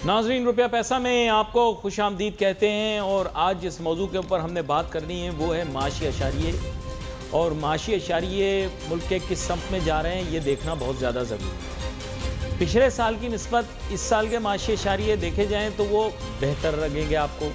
नाज़रीन, रुपया पैसा में आपको खुश आमदीद कहते हैं। और आज जिस मौजू के ऊपर हमने बात करनी है वो है माशी अशारिये। और माशी अशारिये मुल्क के किस सम्त में जा रहे हैं ये देखना बहुत ज़्यादा ज़रूरी है। पिछले साल की निस्बत इस साल के माशी अशारिये देखे जाएँ तो वो बेहतर लगेंगे आपको,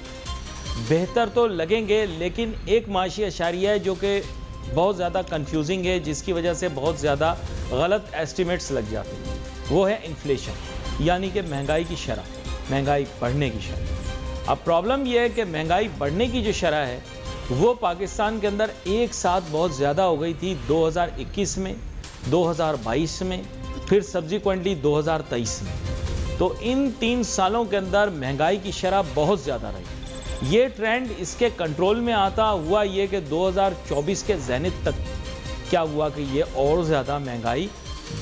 बेहतर तो लगेंगे, लेकिन एक माशी अशारिया है जो कि बहुत ज़्यादा कंफ्यूजिंग है, जिसकी वजह से बहुत ज़्यादा गलत एस्टिमेट्स लग जाते हैं। वो है इन्फ्लेशन, यानी कि महंगाई की शरह, महंगाई बढ़ने की शरह। अब प्रॉब्लम यह है कि महंगाई बढ़ने की जो शरह है वो पाकिस्तान के अंदर एक साथ बहुत ज़्यादा हो गई थी 2021 में, 2022 में, फिर सब्सिक्वेंटली 2023 में। तो इन 3 सालों के अंदर महंगाई की शरह बहुत ज़्यादा रही। ये ट्रेंड इसके कंट्रोल में आता हुआ ये कि 2024 के ज़ैनित तक क्या हुआ कि ये और ज़्यादा महंगाई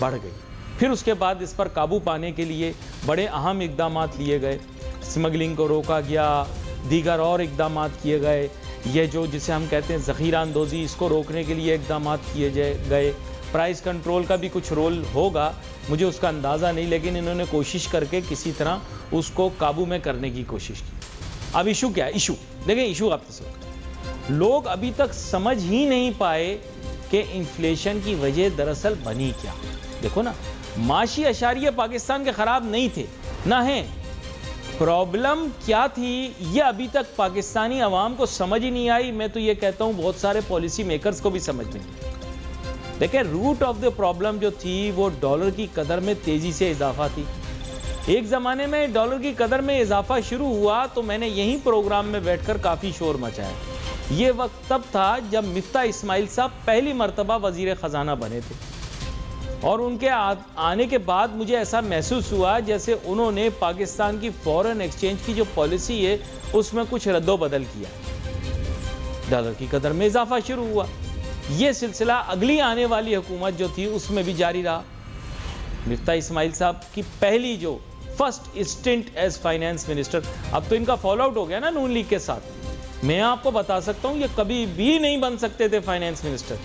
बढ़ गई। फिर उसके बाद इस पर काबू पाने के लिए बड़े अहम इक़दाम लिए गए, स्मगलिंग को रोका गया, दीगर और इक़दाम किए गए। ये जो जिसे हम कहते हैं ज़ख़ीरा अंदोज़ी, इसको रोकने के लिए इक़दाम किए गए। प्राइस कंट्रोल का भी कुछ रोल होगा, मुझे उसका अंदाज़ा नहीं, लेकिन इन्होंने कोशिश करके किसी तरह उसको काबू में करने की कोशिश की। अब इशू क्या है? इशू देखें, इशू आप तो लोग अभी तक समझ ही नहीं पाए कि इन्फ्लेशन की वजह दरअसल बनी क्या। देखो ना, माशी अशारिये पाकिस्तान के ख़राब नहीं थे, ना हैं। प्रॉब्लम क्या थी ये अभी तक पाकिस्तानी अवाम को समझ ही नहीं आई। मैं तो ये कहता हूँ बहुत सारे पॉलिसी मेकर्स को भी समझ नहीं आई। देखिए, रूट ऑफ द प्रॉब्लम जो थी वो डॉलर की कदर में तेज़ी से इजाफा थी। एक ज़माने में डॉलर की कदर में इजाफा शुरू हुआ तो मैंने यहीं प्रोग्राम में बैठकर काफ़ी शोर मचाया। ये वक्त तब था जब मिफ्ता इस्माइल साहब पहली मरतबा वज़ीर ख़जाना बने थे, और उनके आने के बाद मुझे ऐसा महसूस हुआ जैसे उन्होंने पाकिस्तान की फॉरेन एक्सचेंज की जो पॉलिसी है उसमें कुछ रद्दोबदल किया। डॉलर की कदर में इजाफा शुरू हुआ। ये सिलसिला अगली आने वाली हुकूमत जो थी उसमें भी जारी रहा। मिफ्ता इस्माइल साहब की पहली जो first stint as finance minister, अब तो इनका फॉल आउट हो गया ना नून लीग के साथ। मैं आपको बता सकता हूँ ये कभी भी नहीं बन सकते थे फाइनेंस मिनिस्टर।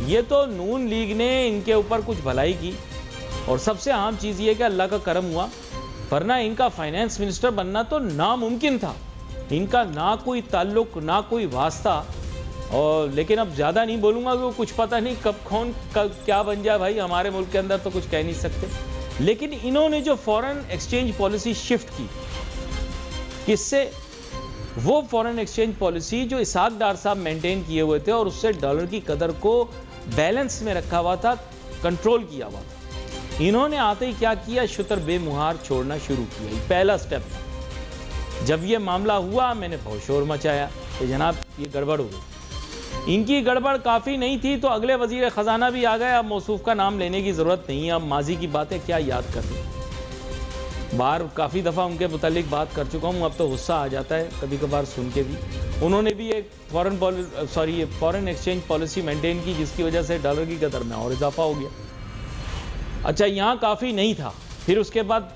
ये तो नून लीग ने इनके ऊपर कुछ भलाई की, और सबसे अहम चीज़ ये कि अल्लाह का करम हुआ, वरना इनका फाइनेंस मिनिस्टर बनना तो नामुमकिन था। इनका ना कोई ताल्लुक ना कोई वास्ता। और लेकिन अब ज़्यादा नहीं बोलूँगा कि वो कुछ पता नहीं कब कौन कब क्या बन जाए भाई, हमारे मुल्क के अंदर तो कुछ कह नहीं सकते। लेकिन इन्होंने जो फॉरेन एक्सचेंज पॉलिसी शिफ्ट की, किससे? वो फॉरेन एक्सचेंज पॉलिसी जो इसहाक डार साहब मेंटेन किए हुए थे, और उससे डॉलर की कदर को बैलेंस में रखा हुआ था, कंट्रोल किया हुआ था। इन्होंने आते ही क्या किया? शुतर बेमुहार छोड़ना शुरू किया। ये पहला स्टेप था। जब ये मामला हुआ मैंने बहुत शोर मचाया कि जनाब ये गड़बड़ हो गई। इनकी गड़बड़ काफ़ी नहीं थी तो अगले वज़ीर ख़जाना भी आ गए। अब मौसूफ का नाम लेने की ज़रूरत नहीं है, अब माजी की बातें क्या याद करनी। बाहर काफ़ी दफ़ा उनके मुतालिक बात कर चुका हूँ, अब तो गुस्सा आ जाता है कभी कभार सुन के भी। उन्होंने भी एक फॉरेन एक्सचेंज पॉलिसी मेंटेन की जिसकी वजह से डॉलर की कदर में और इजाफा हो गया। अच्छा, यहाँ काफ़ी नहीं था, फिर उसके बाद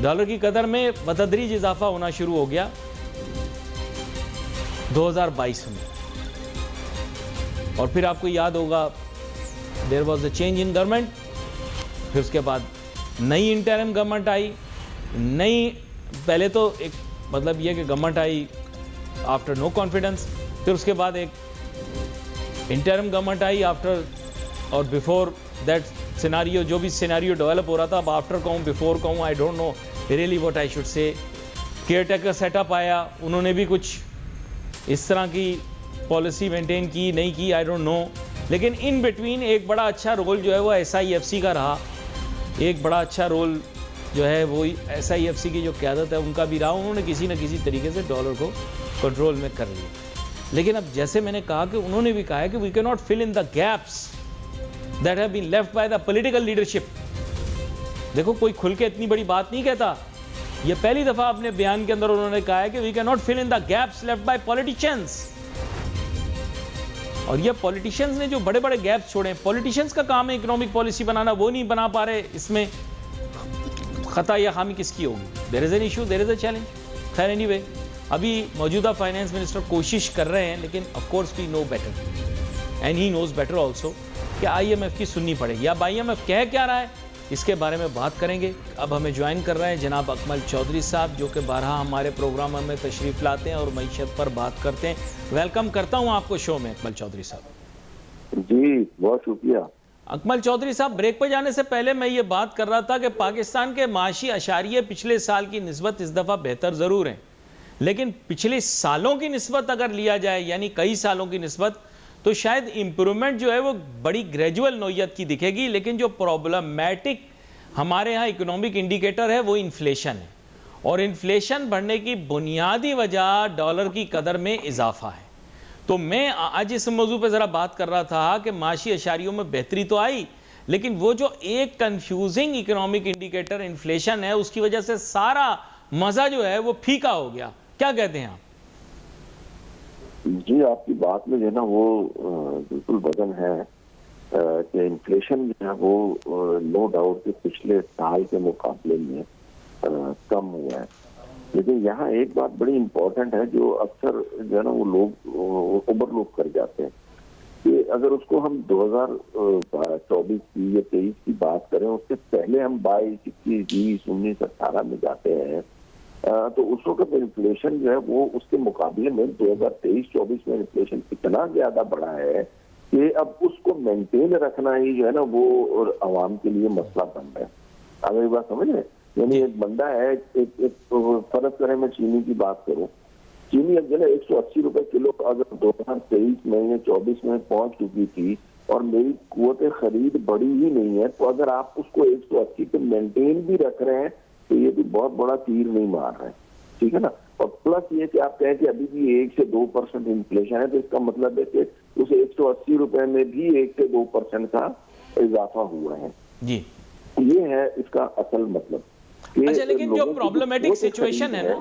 डॉलर की कदर में बतदरीज इजाफा होना शुरू हो गया 2022 में। और फिर आपको याद होगा there was a change in government. फिर उसके बाद नई इंटरिम गवर्नमेंट आई। नई पहले तो एक मतलब यह कि गवर्नमेंट आई आफ्टर नो कॉन्फिडेंस, फिर उसके बाद एक इंटरिम गवर्नमेंट आई आफ्टर और बिफोर दैट सिनारियो, जो भी सिनारियो डेवलप हो रहा था, अब आफ्टर कहूँ बिफोर कहूँ, I don't know really what I should say. Care taker setup आया, उन्होंने भी कुछ इस तरह की पॉलिसी मेंटेन की नहीं की, आई डोंट नो। लेकिन इन बिटवीन एक बड़ा अच्छा रोल जो है वो SIFC का रहा। एक बड़ा अच्छा रोल जो है वो SIFC की जो क़यादत है उनका भी रहा। उन्होंने किसी न किसी तरीके से डॉलर को कंट्रोल में कर लिया। लेकिन अब जैसे मैंने कहा कि उन्होंने भी कहा है कि we can not fill in the gaps that have been left by the political leadership. देखो, कोई खुल के इतनी बड़ी बात नहीं कहता। ये पहली दफ़ा अपने बयान के अंदर उन्होंने कहा है कि we can not fill in the gaps left by politicians. और ये पॉलिटिशियंस ने जो बड़े बड़े गैप्स छोड़े, पॉलिटिशियंस का काम है इकोनॉमिक पॉलिसी बनाना, वो नहीं बना पा रहे। इसमें खता या खामी किसकी होगी? There is an issue, there is a challenge. खैर एनीवे, अभी मौजूदा फाइनेंस मिनिस्टर कोशिश कर रहे हैं, लेकिन of course we know better and he knows better also कि IMF की सुननी पड़ेगी। अब IMF कह क्या रहा है इसके बारे में बात करेंगे। अब हमें ज्वाइन कर रहे हैं जनाब अकमल चौधरी साहब, जो कि बारहा हमारे प्रोग्राम में तशरीफ़ लाते हैं और मईशत पर बात करते हैं। वेलकम करता हूं आपको शो में अकमल चौधरी साहब। जी बहुत शुक्रिया। अकमल चौधरी साहब, ब्रेक पर जाने से पहले मैं ये बात कर रहा था कि पाकिस्तान के माशी अशारिये पिछले साल की निस्बत इस दफ़ा बेहतर ज़रूर हैं, लेकिन पिछले सालों की निस्बत अगर लिया जाए, यानी कई सालों की निस्बत, तो शायद इम्प्रूवमेंट जो है वो बड़ी ग्रेजुअल नौयत की दिखेगी। लेकिन जो प्रॉब्लमैटिक हमारे यहाँ इकोनॉमिक इंडिकेटर है वो इन्फ्लेशन है, और इन्फ्लेशन बढ़ने की बुनियादी वजह डॉलर की कदर में इजाफा है। तो मैं आज इस मौजू पे ज़रा बात कर रहा था कि माशी अशारियों में बेहतरी तो आई, लेकिन वो जो एक कंफ्यूजिंग इकोनॉमिक इंडिकेटर इन्फ्लेशन है, उसकी वजह से सारा मज़ा जो है वो फीका हो गया। क्या कहते हैं आप? जी आपकी बात में जो है ना वो बिल्कुल वजन है कि इन्फ्लेशन जो है वो नो डाउट के पिछले साल के मुकाबले में कम हुआ है। लेकिन यहाँ एक बात बड़ी इम्पोर्टेंट है जो अक्सर जो है ना वो लोग ओवरलुक कर जाते हैं कि अगर उसको हम 2024 की या 23 की बात करें, उससे पहले हम 22, 21, 20, 19, 18 में जाते हैं, तो उस वक्त इन्फ्लेशन जो है वो उसके मुकाबले में 2023-24 में इन्फ्लेशन इतना ज्यादा बढ़ा है कि अब उसको मेंटेन रखना ही जो है ना वो आवाम के लिए मसला बन रहा है। आप एक बात समझ रहे हैं? यानी एक बंदा है, एक फर्ज करें मैं चीनी की बात करूं, चीनी अब जो है 180 रुपए किलो अगर 2023 में या 24 में पहुंच चुकी थी और मेरी कुव्वत खरीद बढ़ी ही नहीं है, तो अगर आप उसको 180 पे मेंटेन भी रख रहे हैं तो ये भी बहुत बड़ा तीर नहीं मार रहे हैं, ठीक है ना। और प्लस ये कि आप कहें कि अभी भी 1 से 2% इन्फ्लेशन है, तो इसका मतलब है कि उस 180 रुपए में भी 1 से 2% का इजाफा हुआ है जी। ये है इसका असल मतलब। अच्छा, लेकिन जो प्रॉब्लमेटिक सिचुएशन है ना,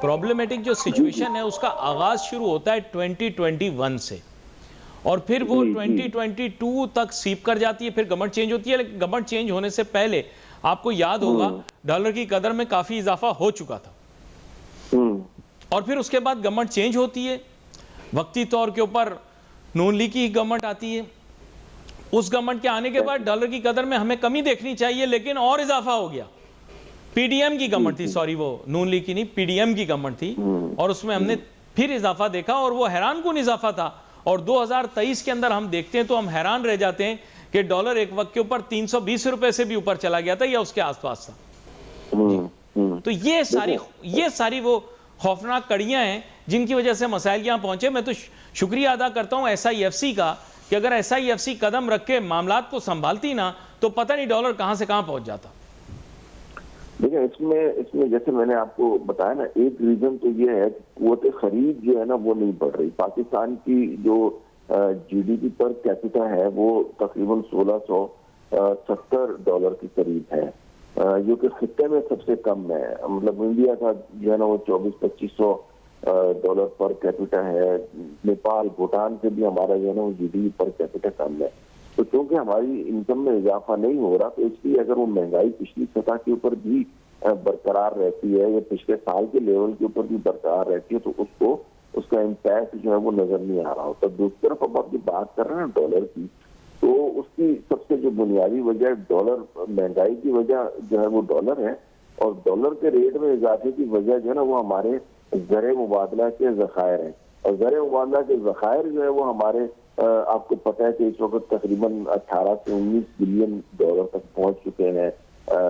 प्रॉब्लमेटिक जो सिचुएशन है उसका आगाज शुरू होता है 2021 से, और फिर वो 2022 तक सीप कर जाती है, फिर गवर्नमेंट चेंज होती है। लेकिन गवर्नमेंट चेंज होने से पहले आपको याद होगा डॉलर की कदर में काफी इजाफा हो चुका था, और फिर उसके बाद गवर्नमेंट चेंज होती है, वक्ती तौर के ऊपर नून लीग की गवर्नमेंट आती है। उस गवर्नमेंट के आने के बाद डॉलर की कदर में हमें कमी देखनी चाहिए, लेकिन और इजाफा हो गया। पीडीएम की गवर्नमेंट थी, सॉरी वो नून लीग की नहीं, पीडीएम की गवर्नमेंट थी, और उसमें हमने फिर इजाफा देखा, और वो हैरान कुन इजाफा था। और 2023 के अंदर हम देखते हैं तो हम हैरान रह जाते हैं कि डॉलर एक वक्त के ऊपर 320 रुपए से भी ऊपर चला गया था या उसके आसपास था। तो ये सारी वो खौफनाक कड़ियां हैं जिनकी वजह से मसाइल यहां पहुंचे। मैं तो शुक्रिया अदा करता हूं SIFC का कि अगर SIFC कदम रख के मामलात को संभालती ना, तो पता नहीं डॉलर कहां से कहां पहुंच जाता। देखिए इसमें जैसे मैंने आपको बताया ना, एक रीजन तो ये है कि कुव्वत खरीद जो है ना वो नहीं बढ़ रही। पाकिस्तान की जो GDP पर कैपिटा है वो तकरीबन $1670 के करीब है, जो कि खित्ते में सबसे कम है। मतलब इंडिया का जो है ना वो $2400-2500 पर कैपिटा है। नेपाल, भूटान से भी हमारा जो है ना वो GDP पर कैपिटा कम है। तो क्योंकि हमारी इनकम में इजाफा नहीं हो रहा, तो इसलिए अगर वो महंगाई पिछली सतह के ऊपर भी बरकरार रहती है या पिछले साल के लेवल के ऊपर भी बरकरार रहती है, तो उसका इम्पैक्ट जो है वो नजर नहीं आ रहा होता। दूसरी तरफ अब आप बात कर रहे हैं डॉलर की, तो उसकी सबसे जो बुनियादी वजह डॉलर, महंगाई की वजह जो है वो डॉलर है, और डॉलर के रेट में इजाफे की वजह जो है ना वो हमारे ज़र मुबादला के ज़खायर हैं। और ज़र मुबादला के ज़खायर जो है वो हमारे आपको पता है कि इस वक्त तकरीबन 18 से 19 बिलियन डॉलर तक पहुंच चुके हैं,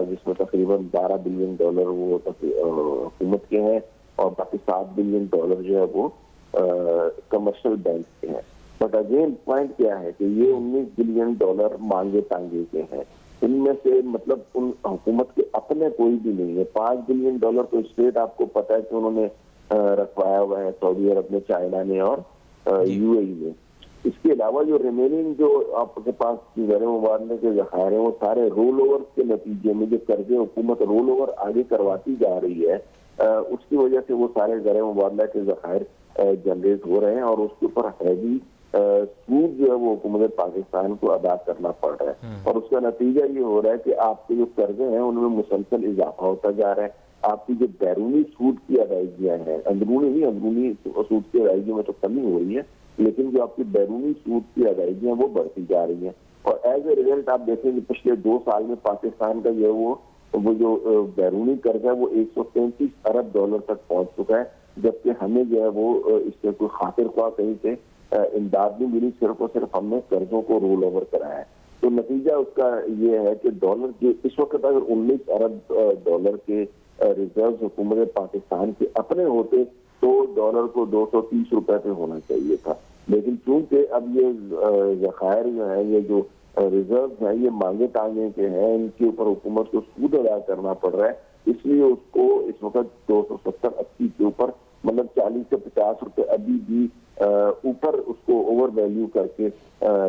जिसमें तकरीबन 12 बिलियन डॉलर वो हुकूमत के हैं और बाकी 7 बिलियन डॉलर जो है वो कमर्शियल बैंक के हैं। बट अगेन पॉइंट क्या है कि ये 19 बिलियन डॉलर मांगे तांगे के हैं। इनमें से मतलब उन हुकूमत के अपने कोई भी नहीं है। 5 बिलियन डॉलर तो स्टेट आपको पता है कि उन्होंने रखवाया हुआ है सऊदी अरब में, चाइना ने और UAE में। इसके अलावा जो रिमेनिंग जो आपके पास ज़र मुबादले के ज़खायर हैं वो सारे रोल ओवर के नतीजे में जो कर्जे हुकूमत रोल ओवर आगे करवाती जा रही है, उसकी वजह से वो सारे ज़र मुबादला के ज़खायर जनरेट हो रहे हैं, और उसके ऊपर हैवी सूद जो है वो हुकूमत पाकिस्तान को अदा करना पड़ रहा है। और उसका नतीजा ये हो रहा है कि आपके जो कर्जे हैं उनमें मुसलसल इजाफा होता जा रहा है। आपकी जो बैरूनी सूद की अदायगियां हैं, अंदरूनी सूद की अदायगी में तो कमी हो रही है, लेकिन जो आपकी बैरूनी सूद की अदायगियां वो बढ़ती जा रही हैं। और एज ए रिजल्ट आप देखेंगे पिछले 2 साल में पाकिस्तान का वो जो बैरूनी कर्ज है वो 133 अरब डॉलर तक पहुंच चुका है, जबकि हमें जो है वो इससे कोई खातिर ख्वाह कहीं से इमदाद नहीं मिली, सिर्फ और सिर्फ हमने कर्जों को रोल ओवर कराया है। तो नतीजा उसका ये है कि डॉलर जो इस वक्त अगर 19 अरब डॉलर के रिजर्व हुकूमत पाकिस्तान के अपने होते तो डॉलर को 230 रुपए पे होना चाहिए था, लेकिन चूंकि अब ये जखायर जो है, ये जो रिजर्व है, ये मांगे टांगे के हैं, इनके ऊपर हुकूमत को सूद अदा करना पड़ रहा है, इसलिए उसको इस वक्त 270-80 के ऊपर मतलब 40 से 50 रुपए अभी भी ऊपर उसको ओवर वैल्यू करके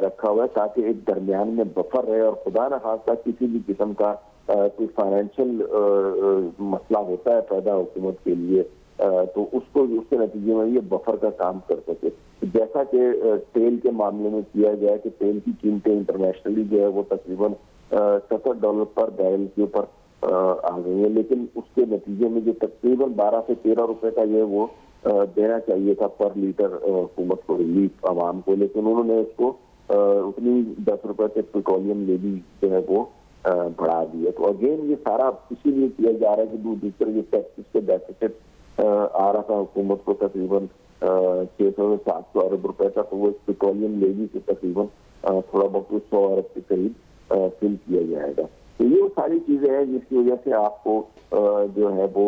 रखा हुआ है, ताकि एक दरमियान में बफर रहे और खुदा न खास्ता किसी भी किस्म का कोई फाइनेंशियल मसला होता है पैदा हुकूमत के लिए तो उसको उसके नतीजे में ये बफर का काम कर सके। जैसा कि तेल के मामले में किया गया है कि तेल की कीमतें इंटरनेशनली जो है वो तकरीबन $70 पर बैरल के ऊपर आ गई है, लेकिन उसके नतीजे में जो तकरीबन 12 से 13 रुपए का ये वो देना चाहिए था पर लीटर हुकूमत को रिलीफ आवाम को, लेकिन उन्होंने उसको उतनी 10 रुपए से पेट्रोलियम लेवी जो है वो बढ़ा दिया। तो अगेन ये सारा इसीलिए किया जा रहा है कि दूसरे जो टैक्सेस के डेफिसिट आ रहा था हुकूमत को तकरीबन 600 से 700 अरब रुपए का, तो वो पेट्रोलियम लेवी से तकरीबन थोड़ा बहुत 100 अरब के करीब फिल किया जाएगा। तो ये सारी चीजें हैं जिसकी वजह से आपको जो है वो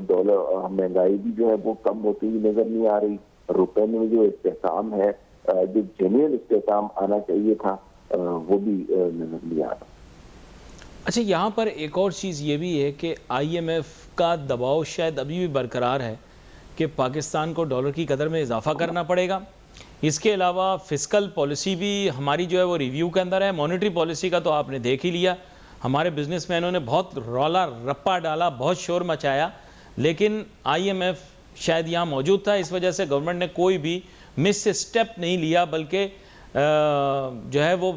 डॉलर महंगाई भी जो है वो कम होती हुई नजर नहीं आ रही, रुपए में जो इस्तेहकाम है, जो जेन्युइन इस्तेहकाम आना चाहिए था वो भी नजर नहीं आ रहा। अच्छा, यहाँ पर एक और चीज़ ये भी है कि IMF का दबाव शायद अभी भी बरकरार है कि पाकिस्तान को डॉलर की कदर में इजाफा करना पड़ेगा। इसके अलावा फिस्कल पॉलिसी भी हमारी जो है वो रिव्यू के अंदर है। मॉनेटरी पॉलिसी का तो आपने देख ही लिया, हमारे बिजनेसमैनों ने बहुत रौला रप्पा डाला, बहुत शोर मचाया, लेकिन IMF शायद यहाँ मौजूद था, इस वजह से गवर्नमेंट ने कोई भी मिस स्टेप नहीं लिया, बल्कि जो है वो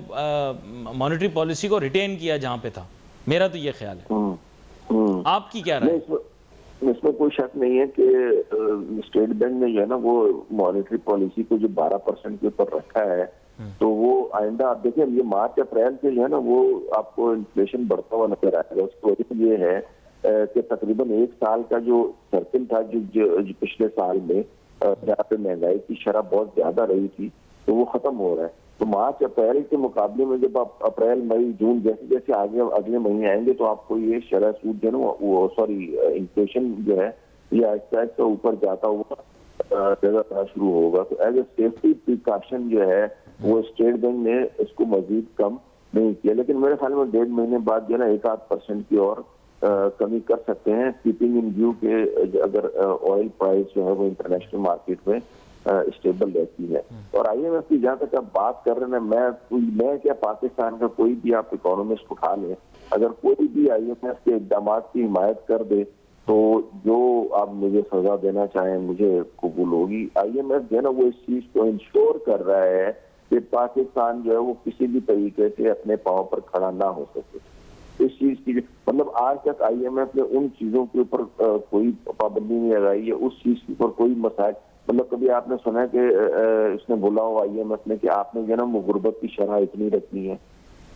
मॉनेटरी पॉलिसी को रिटेन किया जहाँ पे था। मेरा तो ये ख्याल है, आपकी क्या राय? इसमें कोई शक नहीं है कि स्टेट बैंक ने जो है ना वो मॉनेटरी पॉलिसी को जो 12% के ऊपर रखा है, तो वो आइंदा आप देखें ये मार्च अप्रैल से जो है ना वो आपको इन्फ्लेशन बढ़ता हुआ नजर आएगा। उसकी वजह ये है कि तकरीबन 1 साल का जो सर्किल था जो पिछले साल में जहाँ पे महंगाई की शरह बहुत ज्यादा रही थी, तो वो खत्म हो रहा है। तो मार्च अप्रैल के मुकाबले में जब आप अप्रैल मई जून जैसे जैसे आगे अगले महीने आएंगे तो आपको ये शरह सूद जो है ना वो इन्फ्लेशन जो है ये आहिस्ता आहिस्ता ऊपर जाता हुआ नजर शुरू होगा। तो एज ए सेफ्टी प्रिकॉशन जो है वो स्टेट बैंक ने इसको मजीद कम नहीं किया, लेकिन मेरे ख्याल में 1.5 महीने बाद जो है ना 1-8% की और कमी कर सकते हैं, कीपिंग इन व्यू के अगर ऑयल प्राइस जो है वो इंटरनेशनल मार्केट में स्टेबल रहती है। और IMF की जहाँ तक आप बात कर रहे हैं, मैं क्या पाकिस्तान का कोई भी आप इकोनॉमिस्ट उठा लें, अगर कोई भी IMF के इक़दाम की हिमायत कर दे तो जो आप मुझे सजा देना चाहें मुझे कबूल होगी। IMF जो है ना वो इस चीज को इंश्योर कर रहा है कि पाकिस्तान जो है वो किसी भी तरीके से अपने पांव पर खड़ा ना हो सके। इस चीज की मतलब आज तक IMF ने उन चीजों के ऊपर कोई पाबंदी नहीं लगाई है, उस चीज के ऊपर कोई मसाइल मतलब कभी आपने सुना है कि इसने बोला हो IMF ने कि आपने जो है ना गुर्बत की शरह इतनी रखनी है,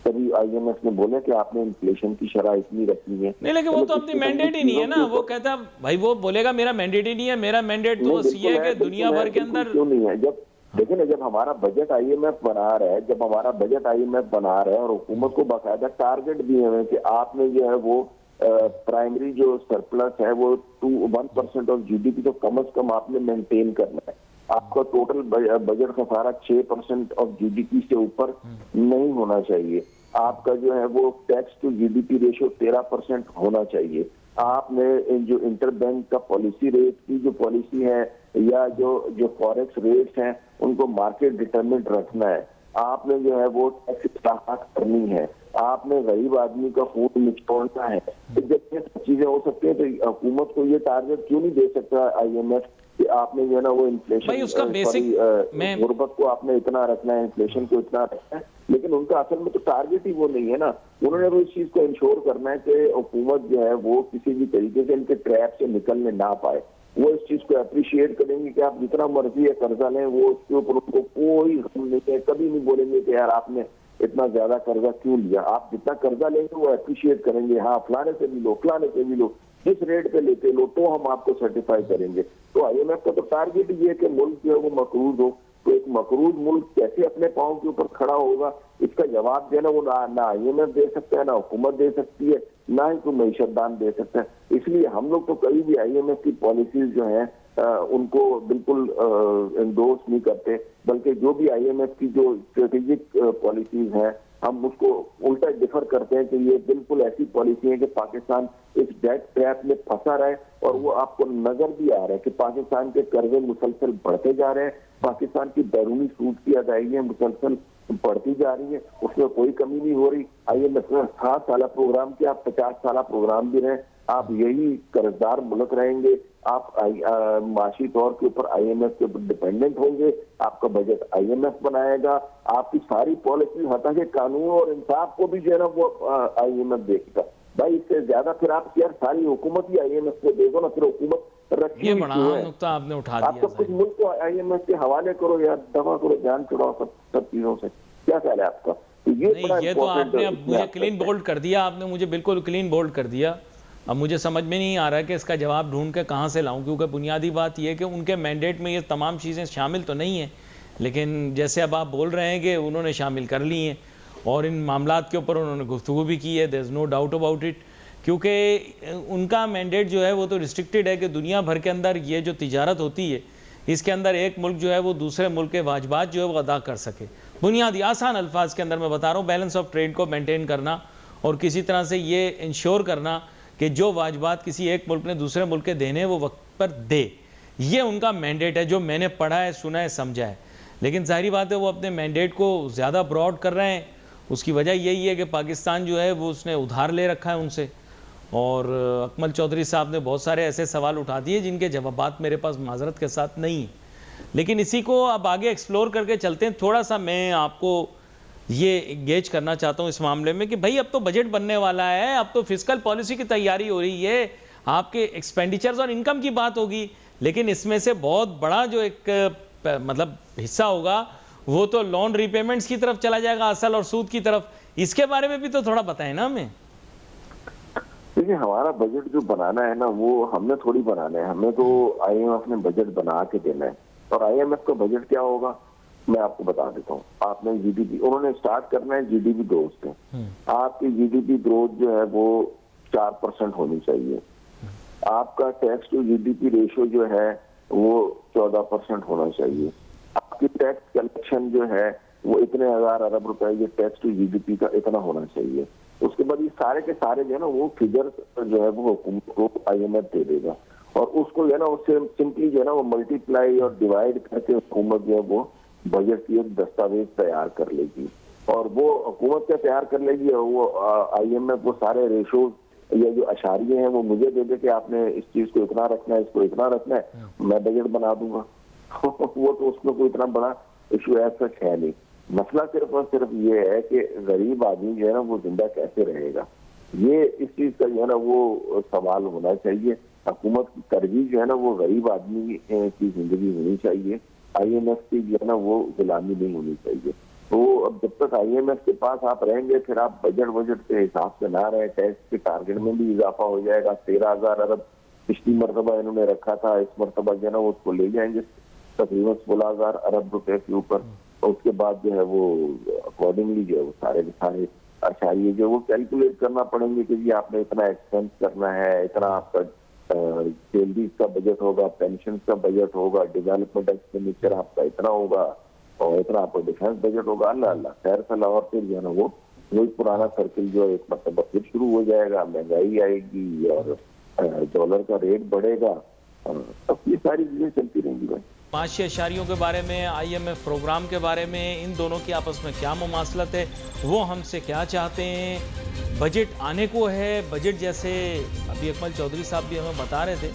कभी IMF ने बोला कि आपने इन्फ्लेशन की शरह इतनी रखनी है? नहीं, लेकिन वो तो अपनी मैंडेट ही नहीं है ना, वो कहता भाई वो बोलेगा मेरा मैंडेट ही नहीं है, मेरा मैंडेट तो बस ये है कि दुनिया भर के अंदर क्यों नहीं है। जब देखिए ना, जब हमारा बजट IMF बना रहा है, जब हमारा बजट IMF बना रहा है और हुकूमत को बाकायदा टारगेट दिए हुए कि आपने जो है वो प्राइमरी जो सरप्लस है वो 1% ऑफ GDP तो कम से कम आपने मेंटेन करना है। आपका टोटल बजट का सारा 6% ऑफ GDP से ऊपर नहीं होना चाहिए। आपका जो है वो टैक्स टू GDP रेशियो 13% होना चाहिए। आपने जो इंटरबैंक का पॉलिसी रेट की जो पॉलिसी है या जो फॉरेक्स रेट्स हैं उनको मार्केट डिटरमिनेंट रखना है। आपने जो है वो टैक्स इस्लाहात करनी है। आपने गरीब आदमी का खून निचोड़ना है। तो जब ये चीजें हो सकती है तो हुकूमत को ये टारगेट क्यों नहीं दे सकता IMF कि आपने जो है ना वो इन्फ्लेशन गुर्बत को आपने इतना रखना है, इन्फ्लेशन को इतना रखना है, लेकिन उनका असल में तो टारगेट ही वो नहीं है ना। उन्होंने वो इस चीज को इंश्योर करना है कि हुकूमत जो है वो किसी भी तरीके से इनके ट्रैप से निकलने ना पाए। वो इस चीज को अप्रिशिएट करेंगे कि आप जितना मर्जी है कर्जा लें, वो उसके ऊपर उनको कोई गम नहीं है, कभी नहीं बोलेंगे कि यार आपने इतना ज्यादा कर्जा क्यों लिया? आप जितना कर्जा लेंगे वो अप्रिशिएट करेंगे, हाँ फलाने से भी लो, फलाने से भी लो, जिस रेट पे लेते लो तो हम आपको सर्टिफाई करेंगे। तो IMF का तो टारगेट ये है कि मुल्क जो है वो मकरूज हो। तो एक मकरूज मुल्क कैसे अपने पांव के ऊपर खड़ा होगा, इसका जवाब जो है ना वो ना IMF दे सकता है, ना हुकूमत दे सकती है, ना ही कोई मईशतदान दे सकता है। इसलिए हम लोग तो कभी भी IMF की पॉलिसीज जो है उनको बिल्कुल एंडोर्स नहीं करते, बल्कि जो भी IMF की जो स्ट्रेटेजिक पॉलिसीज हैं हम उसको उल्टा डिफर करते हैं कि ये बिल्कुल ऐसी पॉलिसी है कि पाकिस्तान इस डेट ट्रैप में फंसा रहे। और वो आपको नजर भी आ रहा है कि पाकिस्तान के कर्जे मुसलसल बढ़ते जा रहे हैं, पाकिस्तान की बैरूनी सूद की अदायगियां मुसलसल बढ़ती जा रही है, उसमें कोई कमी नहीं हो रही। IMF ने 7 साल प्रोग्राम किया, 50 साल प्रोग्राम भी रहे, आप यही कर्जदार मुल्क रहेंगे, आप माशी तौर के ऊपर IMF के ऊपर डिपेंडेंट होंगे, आपका बजट IMF बनाएगा, आपकी सारी पॉलिसी हटा के कानून और इंसाफ को भी जो है ना वो IMF देखेगा। भाई इससे ज्यादा फिर आप यार सारी हुकूमत ही IMF को देखो ना, फिर हुकूमत रखी ये बड़ा नुक्ता आपने उठा दिया। आप सब कुछ मुल्क को IMF के हवाले करो या दफा करो, जान छुड़ाओ सब चीजों से। क्या ख्याल है आपका? ये तो आपने अब मुझे क्लीन बोल्ड कर दिया, आपने मुझे बिल्कुल क्लीन बोल्ड कर दिया। अब मुझे समझ में नहीं आ रहा है कि इसका जवाब ढूंढ के कहाँ से लाऊं, क्योंकि बुनियादी बात यह है कि उनके मैंडेट में ये तमाम चीज़ें शामिल तो नहीं है, लेकिन जैसे अब आप बोल रहे हैं कि उन्होंने शामिल कर ली हैं और इन मामलात के ऊपर उन्होंने गुफ्तगू भी की है, there is no doubt about it. क्योंकि उनका मैंडेट जो है वो तो रिस्ट्रिक्टेड है कि दुनिया भर के अंदर ये जो तिजारत होती है इसके अंदर एक मुल्क जो है वो दूसरे मुल्क के वाजबात जो है वो अदा कर सके। बुनियादी आसान अल्फाज के अंदर मैं बता रहा हूँ, बैलेंस ऑफ ट्रेड को मेंटेन करना और किसी तरह से ये इंश्योर करना कि जो वाजबात किसी एक मुल्क ने दूसरे मुल्क के देने वो वक्त पर दे, ये उनका मैंडेट है जो मैंने पढ़ा है, सुना है, समझा है। लेकिन जाहिर बात है वो अपने मैंडेट को ज़्यादा ब्रॉड कर रहे हैं। उसकी वजह यही है कि पाकिस्तान जो है वो उसने उधार ले रखा है उनसे, और अकमल चौधरी साहब ने बहुत सारे ऐसे सवाल उठा दिए जिनके जवाबात मेरे पास माजरत के साथ नहीं है। लेकिन इसी को अब आगे एक्सप्लोर करके चलते हैं। थोड़ा सा मैं आपको ये गेज करना चाहता हूँ इस मामले में कि भाई अब तो बजट बनने वाला है, अब तो फिस्कल पॉलिसी की तैयारी हो रही है, आपके एक्सपेंडिचर्स और इनकम की बात होगी, लेकिन इसमें से बहुत बड़ा जो एक मतलब हिस्सा होगा वो तो लोन रीपेमेंट्स की तरफ चला जाएगा, असल और सूद की तरफ। इसके बारे में भी तो थोड़ा बताएं ना हमें। देखिए हमारा बजट जो बनाना है ना वो हमने थोड़ी बनाना है, हमें तो IMF ने बजट बना के देना है। और IMF का बजट क्या होगा मैं आपको बता देता हूँ। आपने GDP उन्होंने स्टार्ट करना है GDP ग्रोथ से। आपकी GDP ग्रोथ जो है वो 4% होनी चाहिए। आपका टैक्स टू GDP रेशियो जो है वो 14% होना चाहिए। आपकी टैक्स कलेक्शन जो है वो इतने हजार अरब रुपए ये टैक्स टू GDP का इतना होना चाहिए। उसके बाद ये सारे के सारे जो है ना वो फिगर्स जो है वो हुकूमत को IMF दे देगा और उसको जो है ना उससे सिंपली जो है ना वो मल्टीप्लाई और डिवाइड करके हुकूमत जो है वो बजट की एक दस्तावेज तैयार कर लेगी। और वो हुकूमत क्या तैयार कर लेगी और वो IMF वो सारे रेशोज या जो अशारिये हैं वो मुझे दे दे कि आपने इस चीज को इतना रखना है, इसको इतना रखना है, मैं बजट बना दूंगा। वो तो उसमें कोई इतना बड़ा इशू ऐसा है नहीं। मसला सिर्फ और सिर्फ ये है कि गरीब आदमी जो है ना वो जिंदा कैसे रहेगा, ये इस चीज का जो है ना वो सवाल होना चाहिए। हुकूमत की तरजीह जो है ना वो गरीब आदमी की जिंदगी होनी चाहिए, IMF की जो है ना वो गुलामी नहीं होनी चाहिए। तो अब जब तक IMF के पास आप रहेंगे फिर आप बजट के हिसाब से ना रहे, टैक्स के टारगेट में भी इजाफा हो जाएगा। 13,000 अरब पिछली मरतबा इन्होंने रखा था, इस मरतबा जो है ना वो उसको ले जाएंगे तकरीबन 16,000 अरब रुपए के ऊपर। और उसके बाद जो है वो अकॉर्डिंगली जो है वो सारे के सारे अशारिये जो वो कैलकुलेट करना पड़ेंगे कि जी आपने इतना एक्सपेंस करना है, इतना आपका सैलरीज का बजट होगा, पेंशन का बजट होगा, डेवलपमेंट एक्सपेंडिचर आपका इतना होगा और इतना आपका डिफेंस बजट होगा। अल्लाह अल्लाह खैर सलाह। और फिर जो है ना वो वही पुराना सर्किल जो एक मतलब फिर शुरू हो जाएगा, महंगाई आएगी और डॉलर का रेट बढ़ेगा, अब ये सारी चीजें चलती रहेंगी। भाई माशी अशारियों के बारे में, IMF प्रोग्राम के बारे में, इन दोनों की आपस में क्या मुमासलत है, वो हमसे क्या चाहते हैं, बजट आने को है, बजट जैसे अभी अकमल चौधरी साहब भी हमें बता रहे थे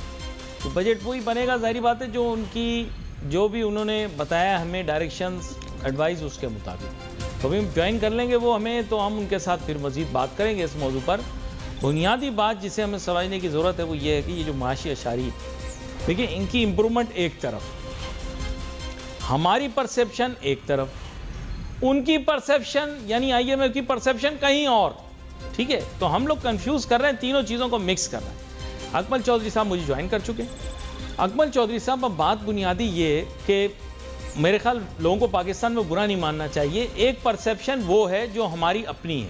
तो बजट वही बनेगा, जाहिर बात है जो उनकी जो भी उन्होंने बताया हमें डायरेक्शंस एडवाइस उसके मुताबिक। तो अभी हम ज्वाइन कर लेंगे वो हमें, तो हम उनके साथ फिर मज़ीद बात करेंगे इस मौजू पर। बुनियादी बात जिसे हमें समझने की ज़रूरत है वो ये है कि ये जो माशी अशारी, देखिए इनकी इम्प्रूवमेंट एक तरफ, हमारी परसेप्शन एक तरफ, उनकी परसेप्शन यानी आईएमएफ की परसेप्शन कहीं और, ठीक है। तो हम लोग कंफ्यूज कर रहे हैं, तीनों चीज़ों को मिक्स कर रहे हैं। अकमल चौधरी साहब मुझे ज्वाइन कर चुके हैं। अकमल चौधरी साहब, अब बात बुनियादी ये कि मेरे ख्याल लोगों को पाकिस्तान में बुरा नहीं मानना चाहिए। एक परसेप्शन वो है जो हमारी अपनी है,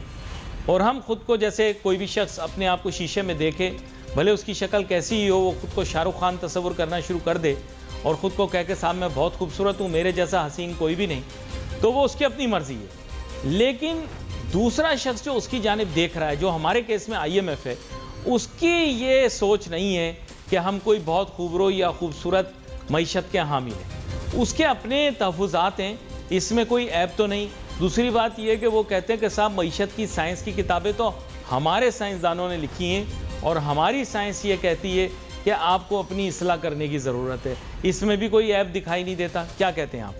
और हम खुद को, जैसे कोई भी शख्स अपने आप को शीशे में देखे, भले उसकी शक्ल कैसी ही हो, वो खुद को शाहरुख खान तस्वुर करना शुरू कर दे और ख़ुद को कह के साहब मैं बहुत खूबसूरत हूँ, मेरे जैसा हसीन कोई भी नहीं, तो वो उसकी अपनी मर्जी है। लेकिन दूसरा शख्स जो उसकी जानिब देख रहा है, जो हमारे केस में आईएमएफ है, उसकी ये सोच नहीं है कि हम कोई बहुत खूबरो या खूबसूरत मईशत के हामी हैं। उसके अपने तहफ़्फ़ुज़ात हैं, इसमें कोई ऐब तो नहीं। दूसरी बात यह है कि वो कहते हैं कि साहब मईशत की साइंस की किताबें तो हमारे साइंसदानों ने लिखी हैं और हमारी साइंस ये कहती है कि आपको अपनी इस्लाह करने की ज़रूरत है। इसमें भी कोई ऐब दिखाई नहीं देता। क्या कहते हैं आप?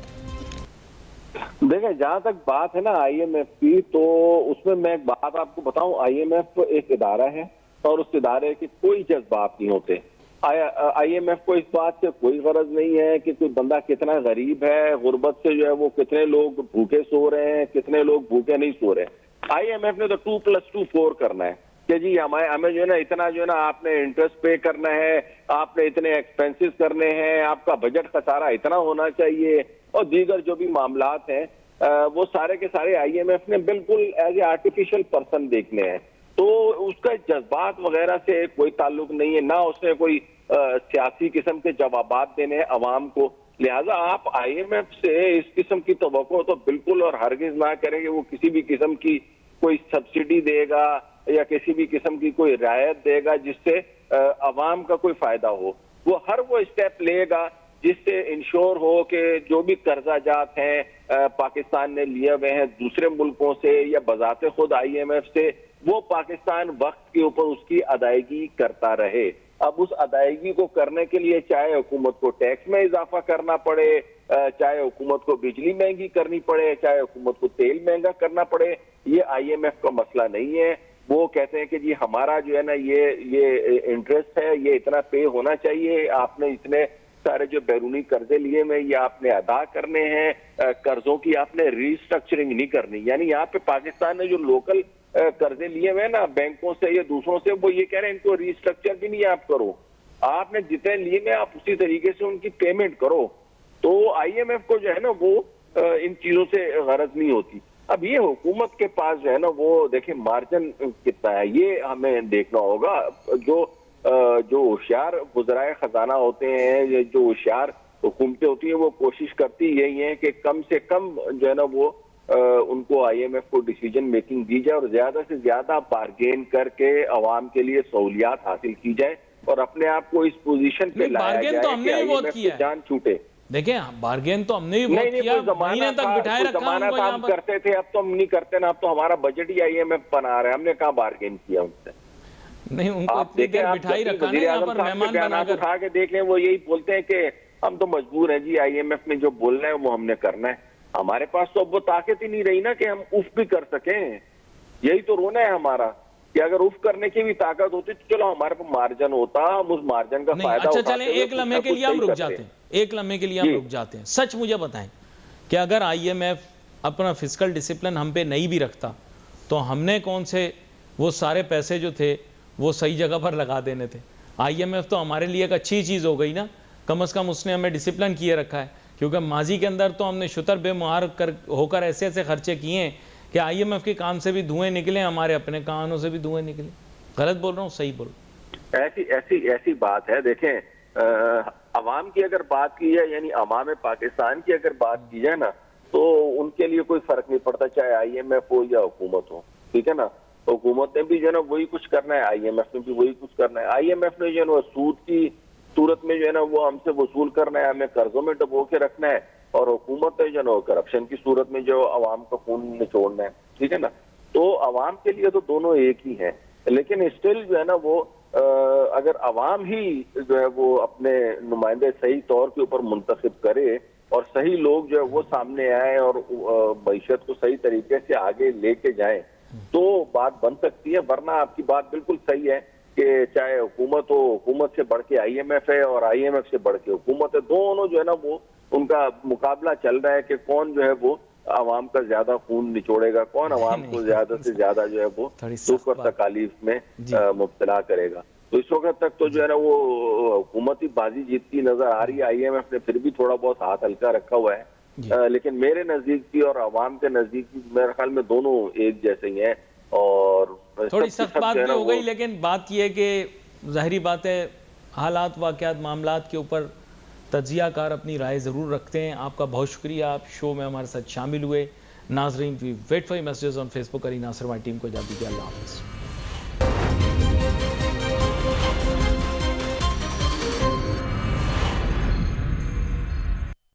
देखें, जहां तक बात है ना आईएमएफ की, तो उसमें मैं एक बात आपको बताऊं, आईएमएफ एक इदारा है और उस इदारे के कोई जज्बात नहीं होते। आईएमएफ को इस बात से कोई गरज नहीं है कि कोई बंदा कितना गरीब है, गुर्बत से जो है वो कितने लोग भूखे सो रहे हैं, कितने लोग भूखे नहीं सो रहे। आईएमएफ ने तो 2+2 4 करना है कि जी हमें जो है ना इतना जो है ना आपने इंटरेस्ट पे करना है, आपने इतने एक्सपेंसेस करने हैं, आपका बजट खसारा इतना होना चाहिए, और दीगर जो भी मामलात हैं वो सारे के सारे आईएमएफ ने बिल्कुल एज ए आर्टिफिशियल पर्सन देखने हैं। तो उसका जज्बात वगैरह से कोई ताल्लुक नहीं है, ना उसने कोई सियासी किस्म के जवाबात देने हैं अवाम को। लिहाजा आप आईएमएफ से इस किस्म की तवक्को तो बिल्कुल और हरगिज ना करें कि वो किसी भी किस्म की कोई सब्सिडी देगा या किसी भी किस्म की कोई रियायत देगा जिससे अवाम का कोई फायदा हो। वो हर वो स्टेप लेगा जिससे इंश्योर हो कि जो भी कर्जा जात हैं पाकिस्तान ने लिए हुए हैं दूसरे मुल्कों से या बजाते खुद आईएमएफ से, वो पाकिस्तान वक्त के ऊपर उसकी अदायगी करता रहे। अब उस अदायगी को करने के लिए चाहे हुकूमत को टैक्स में इजाफा करना पड़े, चाहे हुकूमत को बिजली महंगी करनी पड़े, चाहे हुकूमत को तेल महंगा करना पड़े, ये आईएमएफ का मसला नहीं है। वो कहते हैं कि जी हमारा जो है ना ये इंटरेस्ट है, ये इतना पे होना चाहिए, आपने इतने सारे जो बैरूनी कर्जे लिए में ये आपने अदा करने हैं, कर्जों की आपने रीस्ट्रक्चरिंग नहीं करनी। यानी यहाँ पे पाकिस्तान ने जो लोकल कर्जे लिए हुए ना बैंकों से या दूसरों से, वो ये कह रहे हैं इनको रीस्ट्रक्चर भी नहीं आप करो, आपने जितने लिए में आप उसी तरीके से उनकी पेमेंट करो। तो आईएमएफ को जो है ना वो इन चीजों से गरज नहीं होती। अब ये हुकूमत के पास जो है ना वो देखिए मार्जिन कितना है ये हमें देखना होगा। जो होशियार गुजराए खजाना होते हैं, जो होशियार हुकूमतें होती हैं, वो कोशिश करती यही है कि कम से कम जो है ना वो उनको आईएमएफ को डिसीजन मेकिंग दी जाए और ज्यादा से ज्यादा बार्गेन करके अवाम के लिए सहूलियात हासिल की जाए और अपने आप को इस पोजीशन पे लाया जाए तो हमने भी बहुत किया, जान छूटे। देखिए बार्गेन तो हमने भी बहुत किया, महीने तक बिठाए रखा जमाना था हम करते थे, अब तो हम नहीं करते ना, अब तो हमारा बजट ही आईएमएफ बना रहे हैं, हमने कहाँ बार्गेन किया उनसे। नहीं, उनको इतनी देर बिठाई रखा ना, यहाँ पर मेहमान बनाकर उठा के देख लें, वो यही बोलते हैं कि हम तो मजबूर हैं जी, आईएमएफ ने जो बोलना है वो हमने करना है। हमारे पास तो अब वो ताकत ही नहीं रही ना कि हम उफ भी कर सकें। यही तो रोना है हमारा कि अगर उफ करने की भी ताकत होती तो चलो हमारे पास मार्जिन होता, हम उस मार्जिन का फायदा अच्छा चलें, एक लम्हे के लिए हम रुक जाते हैं, एक लम्हे के लिए हम रुक जाते हैं। सच मुझे बताएं कि अगर आईएमएफ अपना फिस्कल डिसिप्लिन हम पे नहीं भी रखता तो हमने कौन से वो सारे पैसे जो थे वो सही जगह पर लगा देने थे। आईएमएफ तो हमारे लिए एक अच्छी चीज़ हो गई ना, कम से कम उसने हमें डिसिप्लिन किए रखा है, क्योंकि माजी के अंदर तो हमने शुतर बेमुहार होकर ऐसे ऐसे खर्चे किए हैं कि आईएमएफ के कान से भी धुएं निकले, हमारे अपने कानों से भी धुएं निकले। गलत बोल रहा हूँ, सही बोल रहा हूँ? ऐसी बात है। देखें, अवाम की अगर बात की जाए, यानी अवाम पाकिस्तान की अगर बात की जाए ना, तो उनके लिए कोई फर्क नहीं पड़ता चाहे आईएमएफ हो या हुकूमत हो, ठीक है ना। हुकूमत ने भी जो है ना वही कुछ करना है, आईएमएफ ने भी वही कुछ करना है। आईएमएफ ने जो है ना सूद की सूरत में जो है ना वो हमसे वसूल करना है, हमें कर्जों में डुबो के रखना है, और हुकूमत ने जो है ना करप्शन की सूरत में जो अवाम का खून निचोड़ना है, ठीक है ना। तो अवाम के लिए तो दोनों एक ही हैं, लेकिन स्टिल जो है ना वो अगर अवाम ही जो है वो अपने नुमाइंदे सही तौर के ऊपर मुंतखब करे और सही लोग जो है वो सामने आए और मईशत को सही तरीके से आगे लेके जाएं तो बात बन सकती है। वरना आपकी बात बिल्कुल सही है कि चाहे हुकूमत हो, हुकूमत से बढ़ के आईएमएफ है और आईएमएफ से बढ़ के हुकूमत है, दोनों जो है ना वो उनका मुकाबला चल रहा है कि कौन जो है वो आवाम का ज्यादा खून निचोड़ेगा, कौन आवाम को ज्यादा से ज्यादा जो है वो थोड़ी सख्त दुख और बात। तकालीफ में जी। मुब्तला करेगा। तो इस वक्त तक तो जो है ना वो हुकूमती बाजी जीतती नजर आ रही है। IMF ने फिर भी थोड़ा बहुत हाथ हल्का रखा हुआ है, जी। लेकिन मेरे नजदीक भी और आवाम के नजदीक भी मेरे ख्याल में दोनों एक जैसे ही हैं। और थोड़ी सब सख्त बात जो है भी ना हो वो गई, लेकिन बात यह है कि ज़ाहिरी बात है, हालात वाक़यात मामलात के ऊपर तज्ज़ियाकार अपनी राय ज़रूर रखते हैं। आपका बहुत शुक्रिया, आप शो में हमारे साथ शामिल हुए। नाज़रीन, we wait for your messages on Facebook. Ali Nasir हमारी टीम को इजाज़त दीजिए। अल्लाह हाफ़िज़।